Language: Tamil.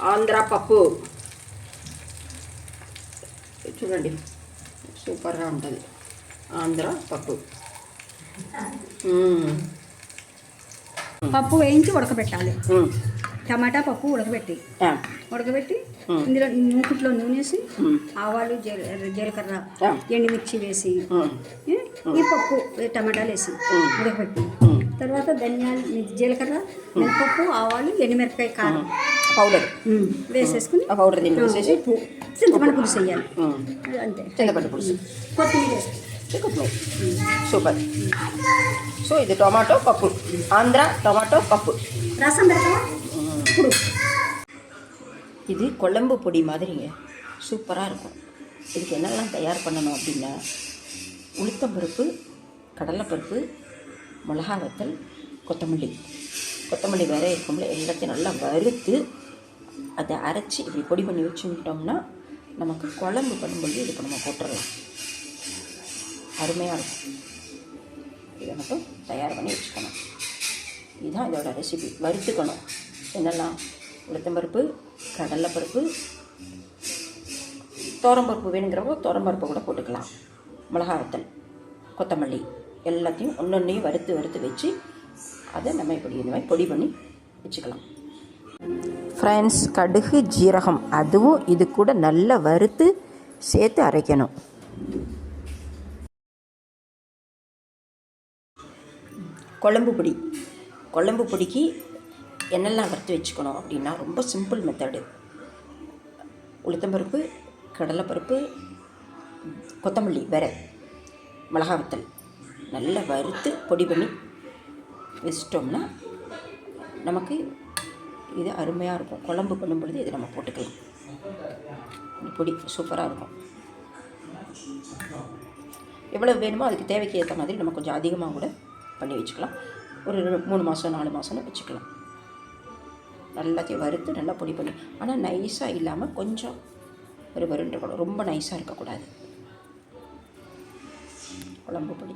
ఆంధ్ర పప్పు చూడండి సూపర్గా ఉంటుంది ఆంధ్ర పప్పు. పప్పు వేయించి ఉడకబెట్టాలి. టమాటా పప్పు ఉడకబెట్టి ఇందులో మూకుట్లో నూనెసి ఆవాలు జీలకర్ర ఎండుమిర్చి వేసి ఈ పప్పు టమాటాలు వేసి ఉడకబెట్టి తర్వాత ధనియాలు జీలకర్ర మినపప్పు ఆవాలు ఎండుమిరపకాయ కారం పౌడర్ వేసేసుకుని ఆ పౌడర్ దీన్ని వేసేసి చింతపండు పులుసు వేయాలి. అంతే, చింతపండు పులుసు కొత్తిమీర వేసి కొత్తిమీర. సూపర్. సో இது டொமாட்டோ பப்பு, ஆந்திரா டொமாட்டோ பப்பு. ரசம் பெருக்கவா இப்படி இது குழம்பு பொடி மாதிரிங்க, சூப்பராக இருக்கும். இதுக்கு என்னெல்லாம் தயார் பண்ணணும் அப்படின்னா உளுத்தம்பருப்பு, கடலைப்பருப்பு, மிளகா வத்தல், கொத்தமல்லி வேற இருக்கும்ல, எல்லாத்தையும் நல்லா வறுத்து அதை அரைச்சி இப்படி பொடி பண்ணி வச்சுட்டோம்னா நமக்கு குழம்பு பண்ணும்போது இதுக்கு நம்ம போட்டுடலாம். அருமையாக இருக்கும். இதை மட்டும் தயார் பண்ணி வச்சுக்கணும். இதுதான் இதோட ரெசிபி. வறுத்துக்கணும். என்னெல்லாம்? உளுத்தம்பருப்பு, கடலைப்பருப்பு, தோரம்பருப்பு வேணுங்கிறவோ தோரம்பருப்பை கூட போட்டுக்கலாம். மிளகா வத்தல், கொத்தமல்லி எல்லாத்தையும் ஒன்றொன்றையும் வறுத்து வச்சு அதை நம்ம இப்படி இந்த மாதிரி பொடி பண்ணி வச்சுக்கலாம். ஃப்ரெண்ட்ஸ், கடுகு ஜீரகம் அதுவும் இது கூட நல்லா வறுத்து சேர்த்து அரைக்கணும். குழம்பு பொடிக்கு என்னெல்லாம் வறுத்து வச்சுக்கணும் அப்படின்னா ரொம்ப சிம்பிள் மெத்தடு. உளுத்தம்பருப்பு, கடலைப்பருப்பு, கொத்தமல்லி வேற, மிளகா வத்தல் நல்லா வறுத்து பொடி பண்ணி வச்சிட்டோம்னா நமக்கு இது அருமையாக இருக்கும். குழம்பு பண்ணும்பொழுது இதை நம்ம போட்டுக்கலாம். இந்த பொடி சூப்பராக இருக்கும். எவ்வளோ வேணுமோ அதுக்கு தேவைக்கு ஏற்ற மாதிரி நம்ம கொஞ்சம் அதிகமாக கூட பண்ணி வச்சுக்கலாம். ஒரு 3 மாதம் 4 மாதம்னு வச்சுக்கலாம். எல்லாத்தையும் வறுத்து நல்லா பொடி பண்ணி, ஆனால் நைஸாக இல்லாமல் கொஞ்சம் வறுவருன்னு இருக்கணும். ரொம்ப நைஸாக இருக்கக்கூடாது. குழம்பு பொடி